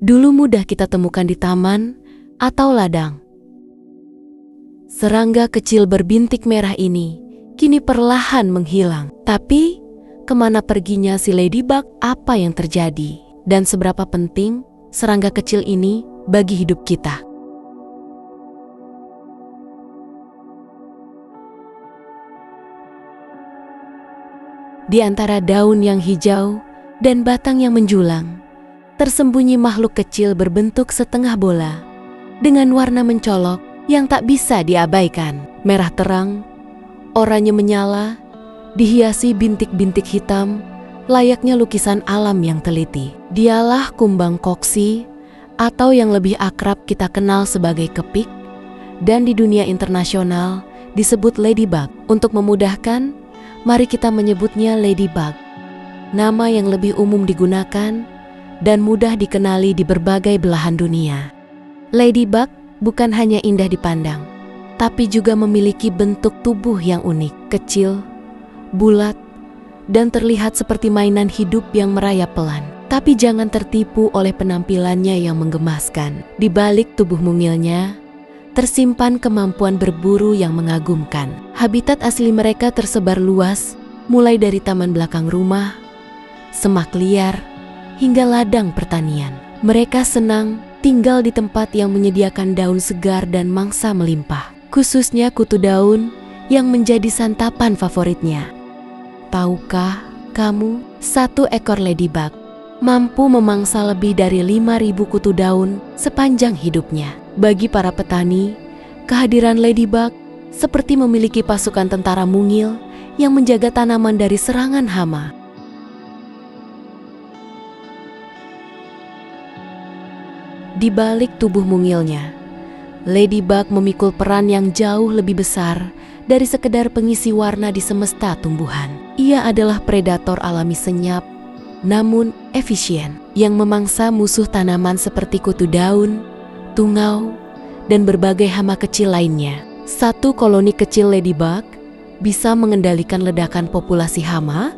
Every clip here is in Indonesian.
dulu mudah kita temukan di taman atau ladang. Serangga kecil berbintik merah ini kini perlahan menghilang. Tapi, kemana perginya si Ladybug? Apa yang terjadi? Dan seberapa penting serangga kecil ini bagi hidup kita? Di antara daun yang hijau dan batang yang menjulang, tersembunyi makhluk kecil berbentuk setengah bola dengan warna mencolok yang tak bisa diabaikan. Merah terang, oranye menyala, dihiasi bintik-bintik hitam, layaknya lukisan alam yang teliti. Dialah kumbang koksi, atau yang lebih akrab kita kenal sebagai kepik, dan di dunia internasional disebut ladybug. Untuk memudahkan, mari kita menyebutnya ladybug, nama yang lebih umum digunakan dan mudah dikenali di berbagai belahan dunia. Ladybug bukan hanya indah dipandang, tapi juga memiliki bentuk tubuh yang unik, kecil, bulat, dan terlihat seperti mainan hidup yang merayap pelan. Tapi jangan tertipu oleh penampilannya yang menggemaskan. Di balik tubuh mungilnya, tersimpan kemampuan berburu yang mengagumkan. Habitat asli mereka tersebar luas, mulai dari taman belakang rumah, semak liar, hingga ladang pertanian. Mereka senang tinggal di tempat yang menyediakan daun segar dan mangsa melimpah, khususnya kutu daun yang menjadi santapan favoritnya. Tahukah kamu, satu ekor ladybug mampu memangsa lebih dari 5.000 kutu daun sepanjang hidupnya. Bagi para petani, kehadiran ladybug seperti memiliki pasukan tentara mungil yang menjaga tanaman dari serangan hama. Di balik tubuh mungilnya, ladybug memikul peran yang jauh lebih besar dari sekedar pengisi warna di semesta tumbuhan. Ia adalah predator alami senyap, namun efisien, yang memangsa musuh tanaman seperti kutu daun, tungau, dan berbagai hama kecil lainnya. Satu koloni kecil ladybug bisa mengendalikan ledakan populasi hama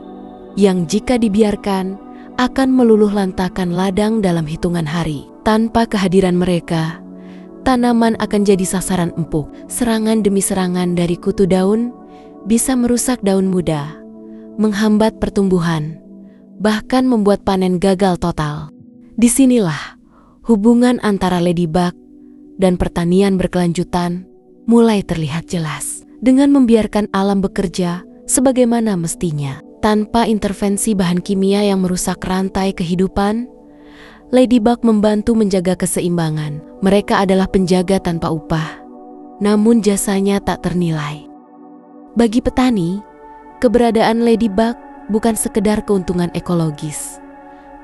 yang jika dibiarkan akan meluluh lantakan ladang dalam hitungan hari. Tanpa kehadiran mereka, tanaman akan jadi sasaran empuk. Serangan demi serangan dari kutu daun bisa merusak daun muda, menghambat pertumbuhan, bahkan membuat panen gagal total. Disinilah hubungan antara ladybug dan pertanian berkelanjutan mulai terlihat jelas. Dengan membiarkan alam bekerja sebagaimana mestinya, tanpa intervensi bahan kimia yang merusak rantai kehidupan, ladybug membantu menjaga keseimbangan. Mereka adalah penjaga tanpa upah, namun jasanya tak ternilai. Bagi petani, keberadaan ladybug bukan sekedar keuntungan ekologis,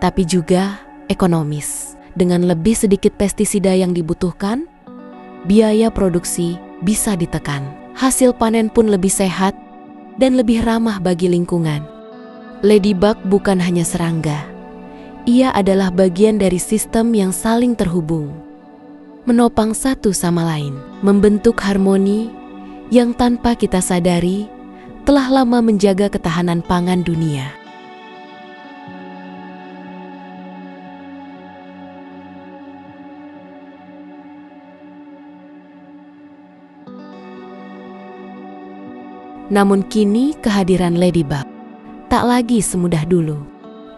tapi juga ekonomis. Dengan lebih sedikit pestisida yang dibutuhkan, biaya produksi bisa ditekan. Hasil panen pun lebih sehat dan lebih ramah bagi lingkungan. Ladybug bukan hanya serangga. Ia adalah bagian dari sistem yang saling terhubung, menopang satu sama lain, membentuk harmoni yang tanpa kita sadari telah lama menjaga ketahanan pangan dunia. Namun kini kehadiran ladybug tak lagi semudah dulu.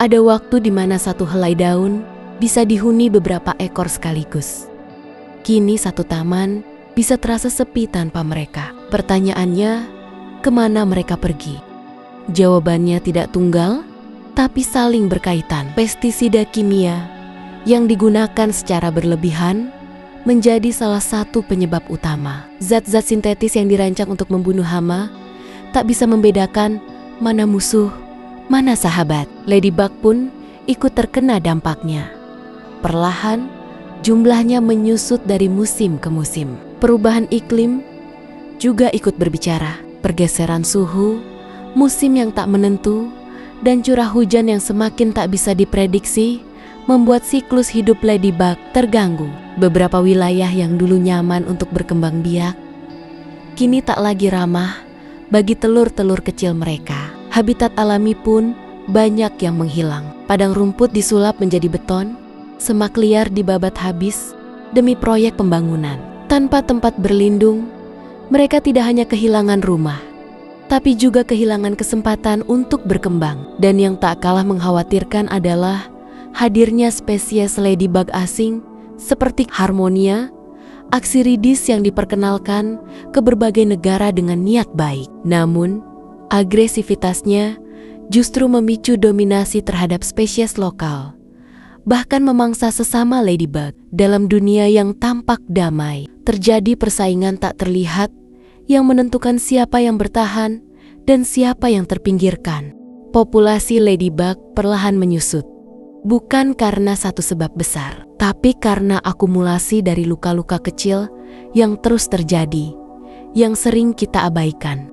Ada waktu di mana satu helai daun bisa dihuni beberapa ekor sekaligus. Kini satu taman bisa terasa sepi tanpa mereka. Pertanyaannya, kemana mereka pergi? Jawabannya tidak tunggal, tapi saling berkaitan. Pestisida kimia yang digunakan secara berlebihan menjadi salah satu penyebab utama. Zat-zat sintetis yang dirancang untuk membunuh hama tak bisa membedakan mana musuh, mana sahabat. Ladybug pun ikut terkena dampaknya. Perlahan, jumlahnya menyusut dari musim ke musim. Perubahan iklim juga ikut berbicara. Pergeseran suhu, musim yang tak menentu, dan curah hujan yang semakin tak bisa diprediksi membuat siklus hidup ladybug terganggu. Beberapa wilayah yang dulu nyaman untuk berkembang biak, kini tak lagi ramah bagi telur-telur kecil mereka. Habitat alami pun banyak yang menghilang. Padang rumput disulap menjadi beton, Semak liar dibabat habis demi proyek pembangunan. Tanpa tempat berlindung, mereka tidak hanya kehilangan rumah, tapi juga kehilangan kesempatan untuk berkembang. Dan yang tak kalah mengkhawatirkan adalah hadirnya spesies ladybug asing seperti Harmonia, Axiridis yang diperkenalkan ke berbagai negara dengan niat baik. Namun, agresivitasnya justru memicu dominasi terhadap spesies lokal, bahkan memangsa sesama ladybug. Dalam dunia yang tampak damai, terjadi persaingan tak terlihat yang menentukan siapa yang bertahan dan siapa yang terpinggirkan. Populasi ladybug perlahan menyusut, bukan karena satu sebab besar, tapi karena akumulasi dari luka-luka kecil yang terus terjadi, yang sering kita abaikan.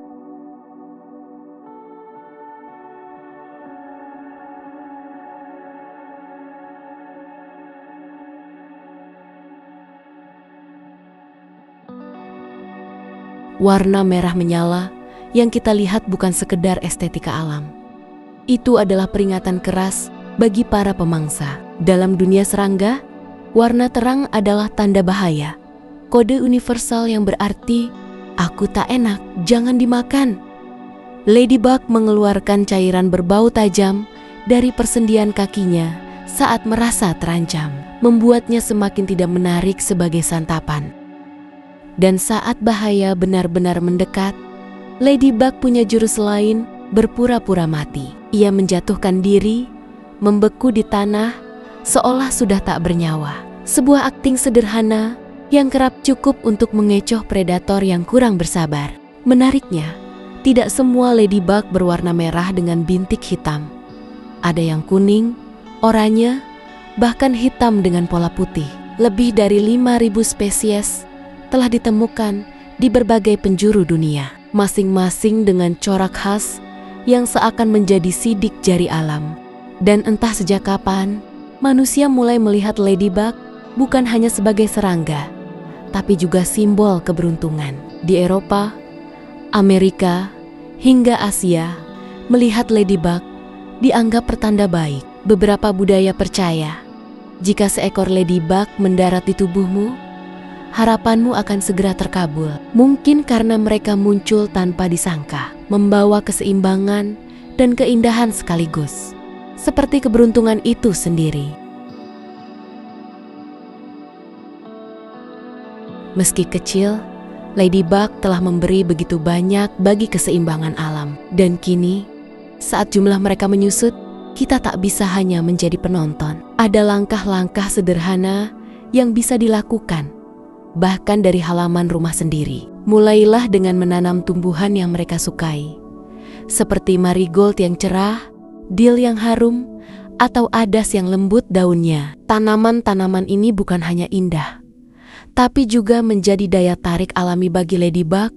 Warna merah menyala yang kita lihat bukan sekedar estetika alam. Itu adalah peringatan keras bagi para pemangsa. Dalam dunia serangga, warna terang adalah tanda bahaya. Kode universal yang berarti, aku tak enak, jangan dimakan. Ladybug mengeluarkan cairan berbau tajam dari persendian kakinya saat merasa terancam, membuatnya semakin tidak menarik sebagai santapan. Dan saat bahaya benar-benar mendekat, Ladybug punya jurus lain, berpura-pura mati. Ia menjatuhkan diri, membeku di tanah, seolah sudah tak bernyawa. Sebuah akting sederhana yang kerap cukup untuk mengecoh predator yang kurang bersabar. Menariknya, tidak semua ladybug berwarna merah dengan bintik hitam. Ada yang kuning, oranye, bahkan hitam dengan pola putih. Lebih dari 5.000 spesies telah ditemukan di berbagai penjuru dunia, masing-masing dengan corak khas yang seakan menjadi sidik jari alam. Dan entah sejak kapan, manusia mulai melihat ladybug bukan hanya sebagai serangga, tapi juga simbol keberuntungan. Di Eropa, Amerika, hingga Asia, melihat ladybug dianggap pertanda baik. Beberapa budaya percaya, jika seekor ladybug mendarat di tubuhmu, harapanmu akan segera terkabul. Mungkin karena mereka muncul tanpa disangka, membawa keseimbangan dan keindahan sekaligus, seperti keberuntungan itu sendiri. Meski kecil, ladybug telah memberi begitu banyak bagi keseimbangan alam. Dan kini, saat jumlah mereka menyusut, kita tak bisa hanya menjadi penonton. Ada langkah-langkah sederhana yang bisa dilakukan, bahkan dari halaman rumah sendiri. Mulailah dengan menanam tumbuhan yang mereka sukai, seperti marigold yang cerah, dill yang harum, atau adas yang lembut daunnya. Tanaman-tanaman ini bukan hanya indah, tapi juga menjadi daya tarik alami bagi ladybug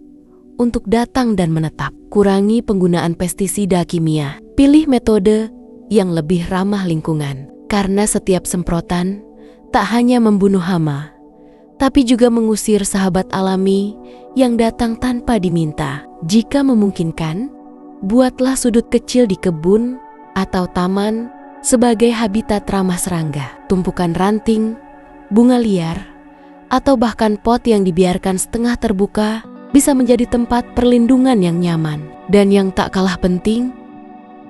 untuk datang dan menetap. Kurangi penggunaan pestisida kimia. Pilih metode yang lebih ramah lingkungan, karena setiap semprotan tak hanya membunuh hama, tapi juga mengusir sahabat alami yang datang tanpa diminta. Jika memungkinkan, buatlah sudut kecil di kebun atau taman sebagai habitat ramah serangga. Tumpukan ranting, bunga liar, atau bahkan pot yang dibiarkan setengah terbuka bisa menjadi tempat perlindungan yang nyaman. Dan yang tak kalah penting,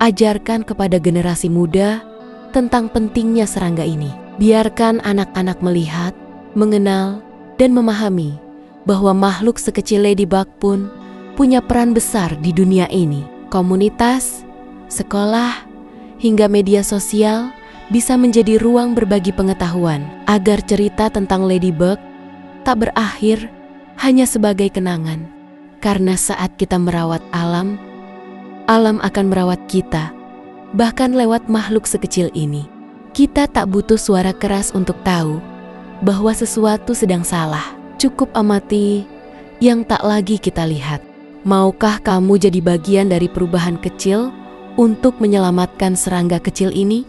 ajarkan kepada generasi muda tentang pentingnya serangga ini. Biarkan anak-anak melihat, mengenal, dan memahami bahwa makhluk sekecil ladybug pun punya peran besar di dunia ini. Komunitas, sekolah, hingga media sosial bisa menjadi ruang berbagi pengetahuan agar cerita tentang ladybug tak berakhir hanya sebagai kenangan. Karena saat kita merawat alam, alam akan merawat kita, bahkan lewat makhluk sekecil ini. Kita tak butuh suara keras untuk tahu bahwa sesuatu sedang salah. Cukup amati yang tak lagi kita lihat. Maukah kamu jadi bagian dari perubahan kecil untuk menyelamatkan serangga kecil ini?